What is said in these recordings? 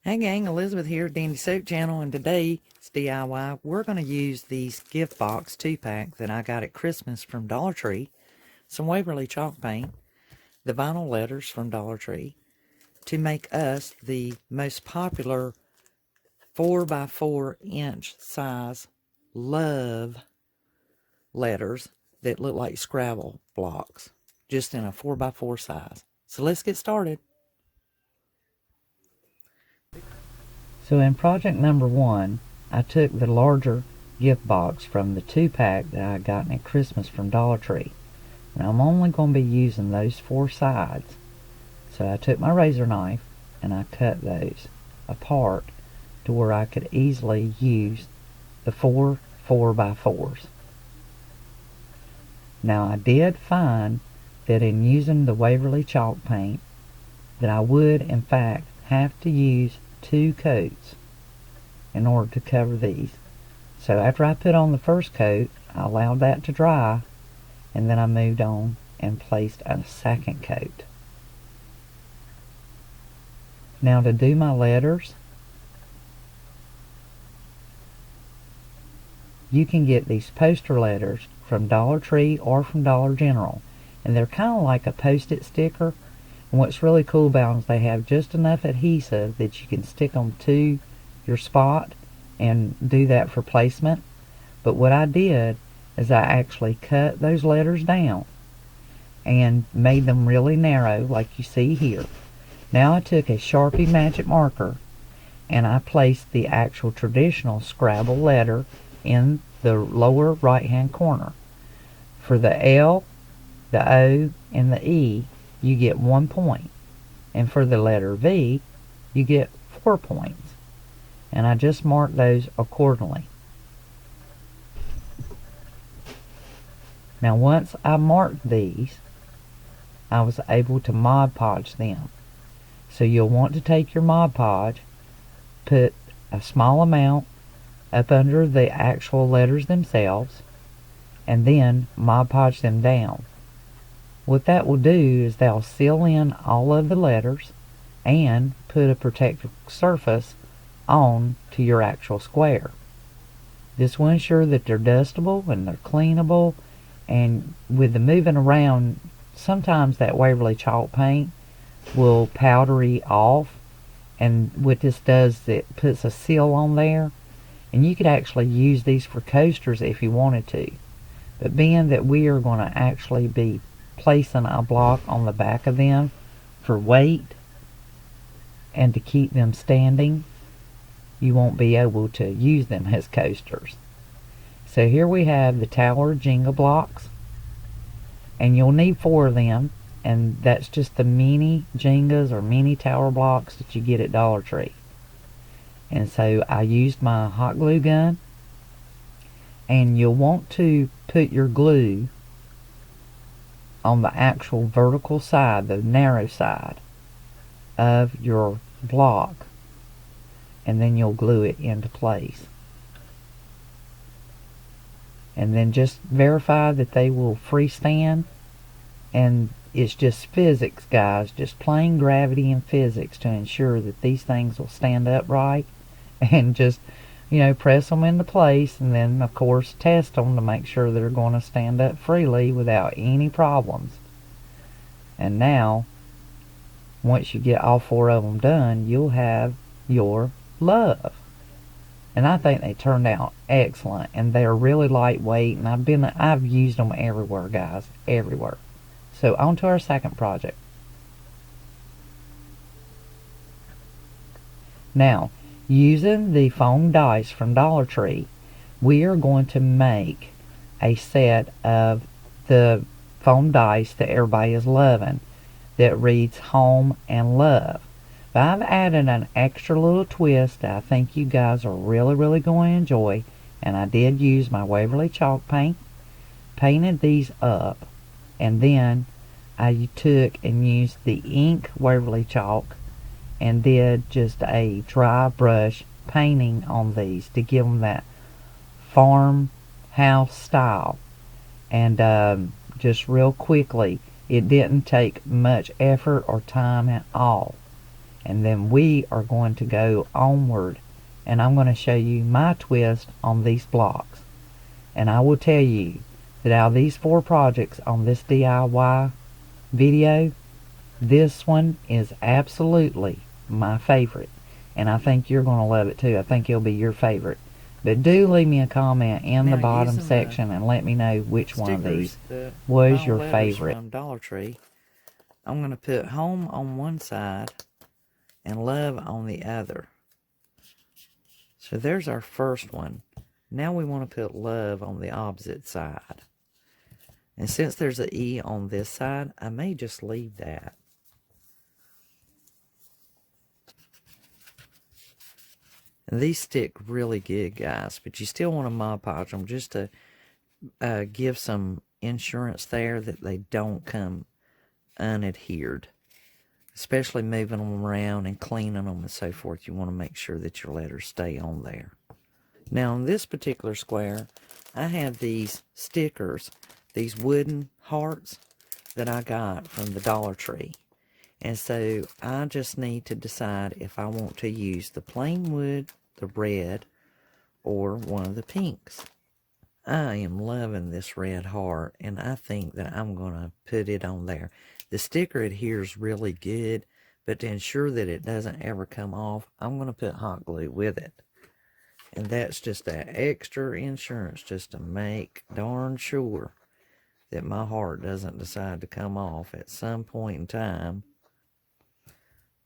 Hey gang, Elizabeth here at Dandysoap Channel, and today's DIY, we're going to use these gift box 2-pack that I got at Christmas from Dollar Tree, some Waverly chalk paint, the vinyl letters from Dollar Tree, to make us the most popular 4x4-inch size love letters that look like scrabble blocks, just in a 4x4 size. So let's get started. So in project number 1, I took the larger gift box from the 2-pack that I got at Christmas from Dollar Tree. Now I'm only going to be using those 4 sides. So I took my razor knife and I cut those apart to where I could easily use the 4 4x4s. Now I did find that in using the Waverly chalk paint that I would in fact have to use 2 coats in order to cover these. So after I put on the first coat, I allowed that to dry, and then I moved on and placed a second coat. Now to do my letters, you can get these poster letters from Dollar Tree or from Dollar General, and they're kind of like a post-it sticker. And what's really cool about them is they have just enough adhesive that you can stick them to your spot and do that for placement. But what I did is I actually cut those letters down and made them really narrow like you see here. Now I took a Sharpie magic marker and I placed the actual traditional scrabble letter in the lower right hand corner. For the L, the O, and the E, you get 1 point, and for the letter V you get 4 points, and I just marked those accordingly. Now once I marked these, I was able to Mod Podge them. So you'll want to take your Mod Podge, put a small amount up under the actual letters themselves, and then Mod Podge them down. What that will do is they'll seal in all of the letters and put a protective surface on to your actual square. This will ensure that they're dustable and they're cleanable, and with the moving around, sometimes that Waverly chalk paint will powdery off, and what this does is it puts a seal on there, and you could actually use these for coasters if you wanted to. But being that we are going to actually be placing a block on the back of them for weight and to keep them standing, you won't be able to use them as coasters. So here we have the tower Jenga blocks, and you'll need 4 of them, and that's just the mini Jengas or mini tower blocks that you get at Dollar Tree. And so I used my hot glue gun, and you'll want to put your glue on the actual vertical side, the narrow side of your block, and then you'll glue it into place. And then just verify that they will freestand, and it's just physics, guys, just plain gravity and physics to ensure that these things will stand upright, and just, you know, press them into place, and then of course test them to make sure they're going to stand up freely without any problems. And now once you get all 4 of them done, you'll have your love. And I think they turned out excellent, and they're really lightweight, and I've used them everywhere, guys, everywhere. So on to our second project. Now, using the foam dice from Dollar Tree, we are going to make a set of the foam dice that everybody is loving that reads home and love. But I've added an extra little twist that I think you guys are really going to enjoy, and I did use my Waverly chalk paint, painted these up, and then I took and used the ink Waverly chalk and did just a dry brush painting on these to give them that farmhouse style. And just real quickly, it didn't take much effort or time at all. and then we are going to go onward, and I'm going to show you my twist on these blocks. And I will tell you that out of these 4 projects on this DIY video, this one is absolutely my favorite, and I think you're going to love it too. I think it'll be your favorite. But do leave me a comment in the bottom section and let me know which one of these was your favorite. From Dollar Tree, I'm going to put home on one side and love on the other. So there's our first one. Now we want to put love on the opposite side. And since there's an E on this side, I may just leave that. And these stick really good, guys, but you still want to Mod Podge them just to give some insurance there that they don't come unadhered. Especially moving them around and cleaning them and so forth. You want to make sure that your letters stay on there. Now, on this particular square, I have these stickers, these wooden hearts that I got from the Dollar Tree. And so I just need to decide if I want to use the plain wood, the red, or one of the pinks. I am loving this red heart, and I think that I'm going to put it on there. The sticker adheres really good, but to ensure that it doesn't ever come off, I'm going to put hot glue with it. And that's just that extra insurance just to make darn sure that my heart doesn't decide to come off at some point in time.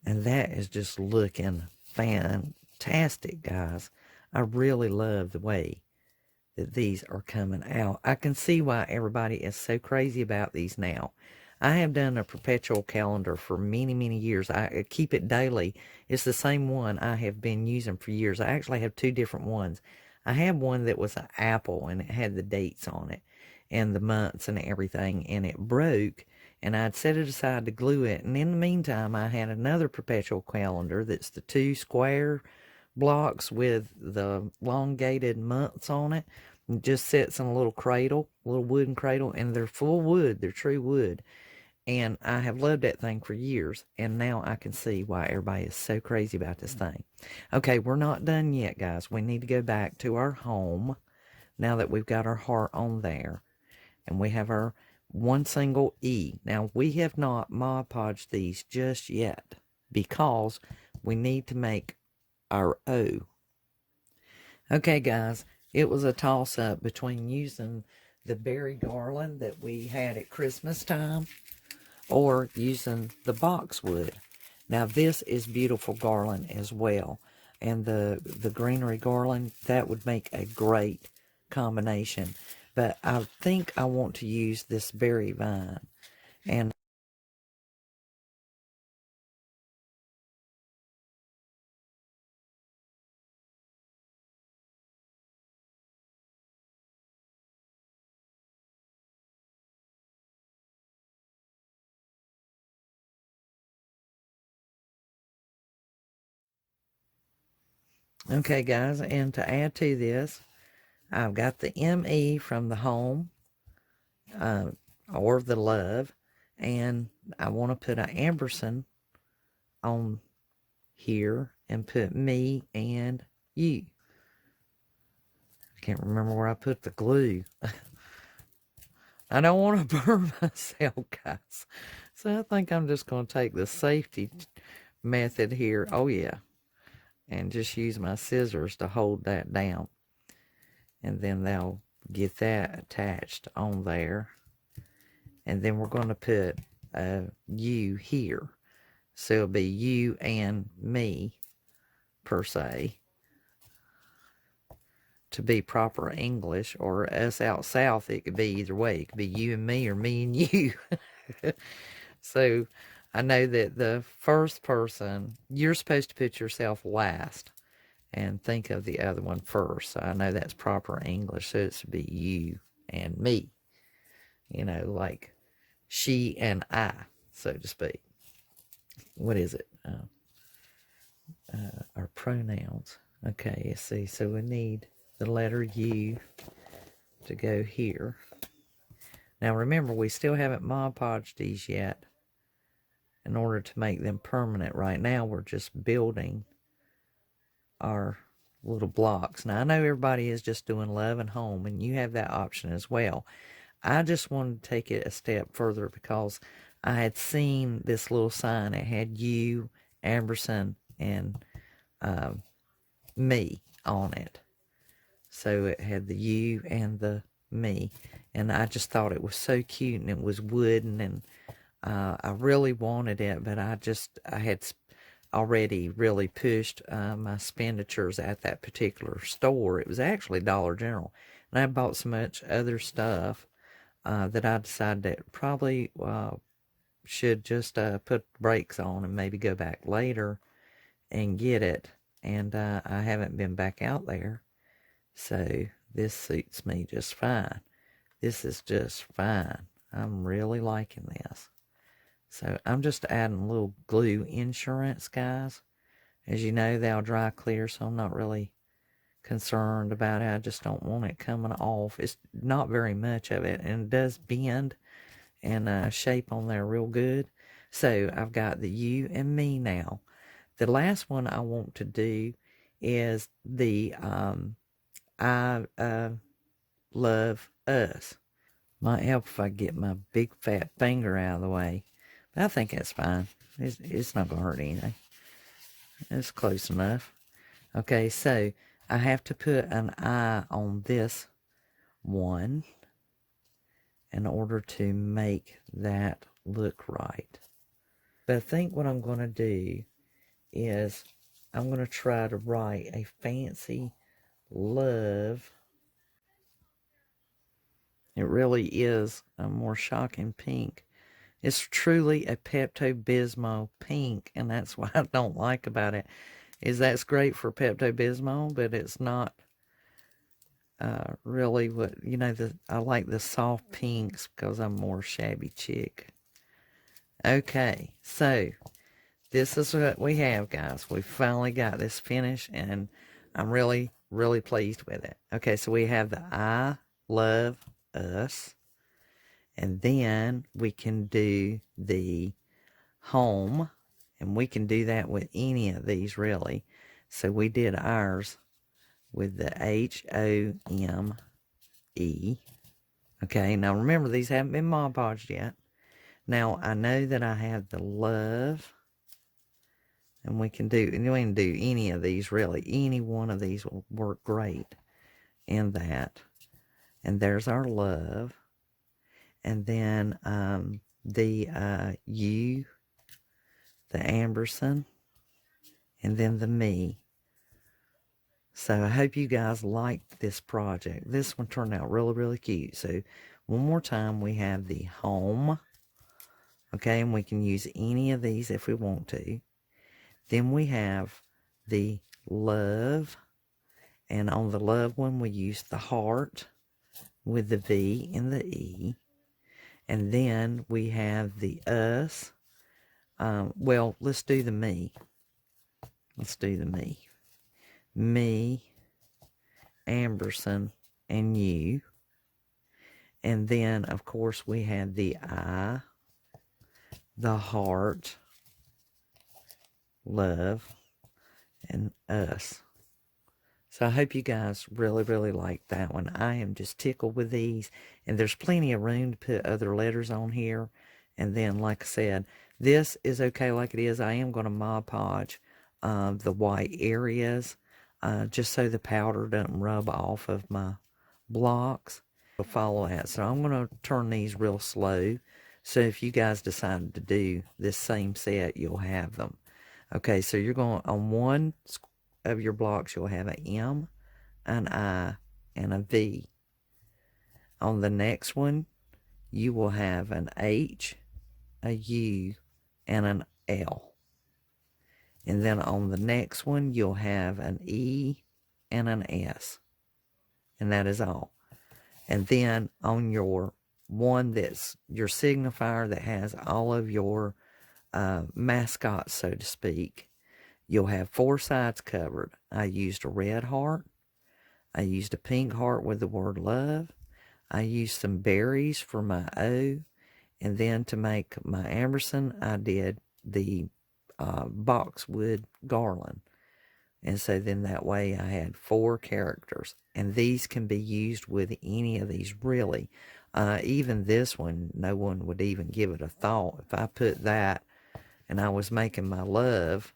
And that is just looking fantastic, guys. I really love the way that these are coming out. I can see why everybody is so crazy about these now. I have done a perpetual calendar for many, many years. I keep it daily. It's the same one I have been using for years. I actually have 2 different ones. I have one that was an apple, and it had the dates on it and the months and everything, and it broke, and I'd set it aside to glue it. And in the meantime, I had another perpetual calendar that's the 2 square blocks with the elongated months on it. It just sits in a little cradle, a little wooden cradle, and they're full wood. They're true wood. And I have loved that thing for years, and now I can see why everybody is so crazy about this thing. Okay, we're not done yet, guys. We need to go back to our home now that we've got our heart on there, and we have our one single E. Now, we have not Mod Podged these just yet because we need to make our O. Okay, guys, it was a toss-up between using the berry garland that we had at Christmas time or using the boxwood. Now, this is beautiful garland as well, and the greenery garland, that would make a great combination. But I think I want to use this berry vine. And okay, guys, and to add to this, I've got the ME from the home, or the love, and I want to put an ampersand on here and put me and you. I can't remember where I put the glue. I don't want to burn myself, guys. So I think I'm just going to take the safety method here. Oh, yeah. And just use my scissors to hold that down. And then they'll get that attached on there. And then we're going to put a U here. So it'll be you and me, per se, to be proper English. Or us out south, it could be either way. It could be you and me or me and you. So I know that the first person, you're supposed to put yourself last and think of the other one first. So I know that's proper English. So it's to be you and me. You know, like she and I, so to speak. What is it? Our pronouns. Okay, let's see. So we need the letter U to go here. Now remember, we still haven't Mod Podged these yet. in order to make them permanent. Right now, we're just building our little blocks. Now, I know everybody is just doing love and home, and you have that option as well. I just wanted to take it a step further because I had seen this little sign. It had you, Amberson, and me on it. So it had the you and the me. And I just thought it was so cute, and it was wooden, and I really wanted it, but I had already really pushed my expenditures at that particular store. It was actually Dollar General. And I bought so much other stuff that I decided that probably should just put brakes on and maybe go back later and get it. And I haven't been back out there. So this suits me just fine. This is just fine. I'm really liking this. So I'm just adding a little glue insurance, guys. As you know, they'll dry clear, so I'm not really concerned about it. I just don't want it coming off. It's not very much of it, and it does bend and shape on there real good. So I've got the you and me now. The last one I want to do is the I love us. Might help if I get my big fat finger out of the way. But I think that's fine. It's not going to hurt anything. It's close enough. Okay, so I have to put an I on this one in order to make that look right. But I think what I'm going to do is I'm going to try to write a fancy love. It really is a more shocking pink. It's truly a Pepto-Bismol pink, and that's what I don't like about it, is that's great for Pepto-Bismol, but it's not really what, you know, I like the soft pinks because I'm more Shabby Chic. Okay, so this is what we have, guys. We finally got this finished, and I'm really, really pleased with it. Okay, so we have the I love us. And then we can do the home. And we can do that with any of these, really. So we did ours with the H-O-M-E. Okay, now remember, these haven't been Mod Podged yet. Now, I know that I have the love. And we can do any of these, really. Any one of these will work great in that. And there's our love. And then the you, the Amberson, and then the me. So I hope you guys liked this project. This one turned out really, really cute. So one more time, we have the home. Okay, and we can use any of these if we want to. Then we have the love. And on the love one, we use the heart with the V and the E. And then we have the us. Well, let's do the me. Let's do the me. Me, Amberson, and you. And then, of course, we have the I, the heart, love, and us. So I hope you guys really, really like that one. I am just tickled with these. And there's plenty of room to put other letters on here. And then, like I said, this is okay like it is. I am going to Mod Podge the white areas just so the powder doesn't rub off of my blocks. I'll follow that. So I'm going to turn these real slow. So if you guys decide to do this same set, you'll have them. Okay, so you're going on one of your blocks, you'll have an M, an I, and a V. On the next one, you will have an H, a U, and an L. And then on the next one, you'll have an E and an S. And that is all. And then on your one that's your signifier that has all of your mascots, so to speak, you'll have 4 sides covered. I used a red heart. I used a pink heart with the word love. I used some berries for my O. And then to make my Amberson, I did the boxwood garland. And so then that way I had 4 characters. And these can be used with any of these, really. Even this one, no one would even give it a thought. If I put that and I was making my love,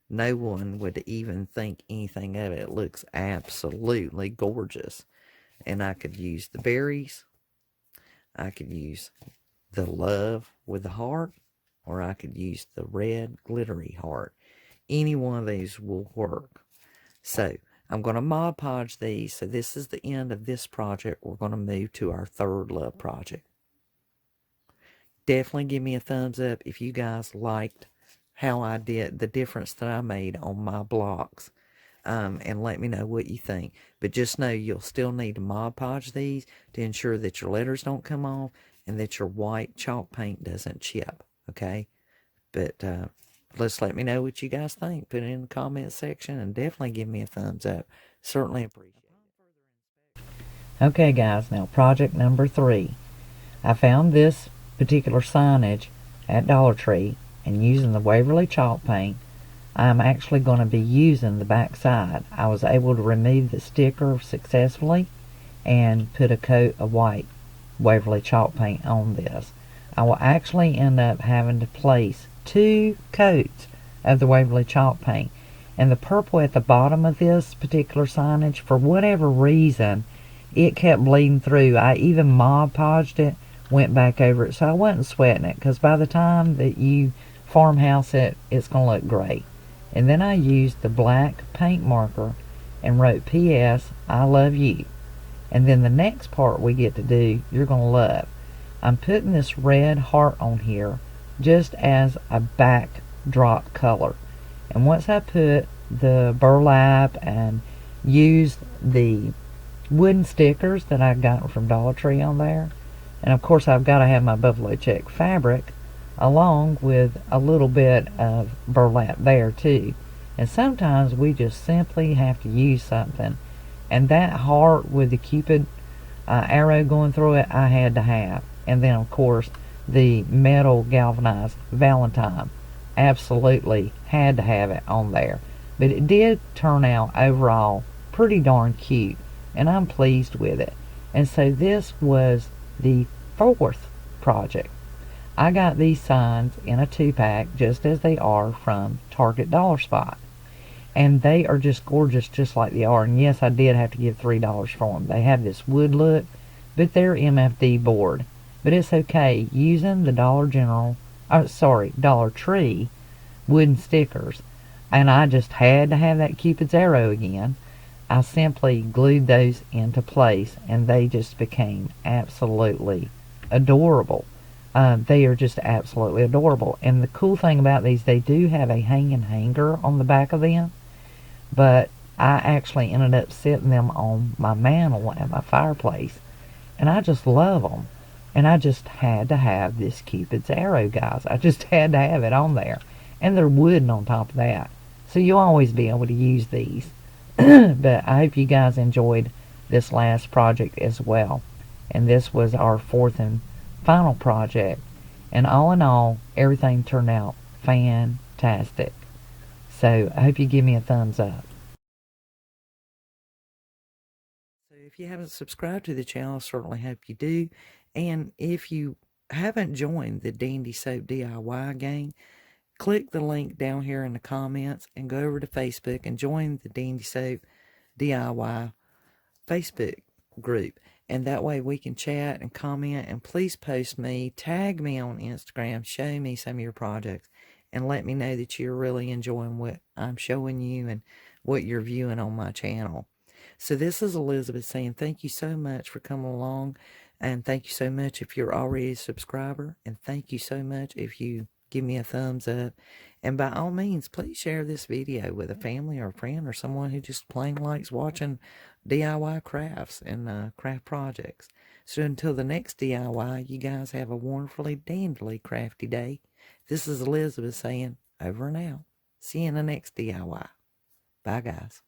no one would even think anything of it. It looks absolutely gorgeous. And I could use the berries. I could use the love with the heart. Or I could use the red glittery heart. Any one of these will work. So I'm going to Mod Podge these. So this is the end of this project. We're going to move to our third love project. Definitely give me a thumbs up if you guys liked how I did, the difference that I made on my blocks. And let me know what you think. But just know you'll still need to Mod Podge these to ensure that your letters don't come off and that your white chalk paint doesn't chip. Okay? But let's let me know what you guys think. Put it in the comment section and definitely give me a thumbs up. Certainly appreciate it. Okay guys, now project number 3. I found this particular signage at Dollar Tree, and using the Waverly chalk paint, I'm actually going to be using the back side. I was able to remove the sticker successfully and put a coat of white Waverly chalk paint on this. I will actually end up having to place 2 coats of the Waverly chalk paint. And the purple at the bottom of this particular signage, for whatever reason, it kept bleeding through. I even Mod Podged it, went back over it, so I wasn't sweating it, because by the time that you farmhouse it, it's going to look great. And then I used the black paint marker and wrote P.S. I love you. And then the next part we get to do, you're going to love. I'm putting this red heart on here just as a backdrop color. And once I put the burlap and used the wooden stickers that I got from Dollar Tree on there, and of course I've got to have my buffalo check fabric along with a little bit of burlap there too. And sometimes we just simply have to use something, and that heart with the cupid arrow going through it, I had to have. And then of course the metal galvanized Valentine, absolutely had to have it on there. But it did turn out overall pretty darn cute, and I'm pleased with it. And so this was the 4th project. I got these signs in a 2-pack just as they are from Target Dollar Spot, and they are just gorgeous just like they are. And yes, I did have to give $3 for them. They have this wood look, but they're MFD board. But it's okay, using the Dollar Tree wooden stickers, and I just had to have that Cupid's arrow again. I simply glued those into place, and they just became absolutely adorable. They are just absolutely adorable. And the cool thing about these, they do have a hanging hanger on the back of them, but I actually ended up setting them on my mantle at my fireplace, and I just love them. And I just had to have this Cupid's arrow, guys. I just had to have it on there. And they're wooden on top of that, so you'll always be able to use these. But I hope you guys enjoyed this last project as well. And this was our 4th and final project. And all in all, everything turned out fantastic. So I hope you give me a thumbs up. So if you haven't subscribed to the channel, I certainly hope you do. And if you haven't joined the Dandysoap DIY gang, click the link down here in the comments and go over to Facebook and join the Dandysoap DIY Facebook group. And that way we can chat and comment, and please post me, tag me on Instagram, show me some of your projects, and let me know that you're really enjoying what I'm showing you and what you're viewing on my channel. So this is Elizabeth saying thank you so much for coming along, and thank you so much if you're already a subscriber, and thank you so much if you give me a thumbs up. And by all means, please share this video with a family or a friend or someone who just plain likes watching DIY crafts and craft projects. So until the next DIY, you guys have a wonderfully dandly crafty day. This is Elizabeth saying over and out. See you in the next DIY. Bye, guys.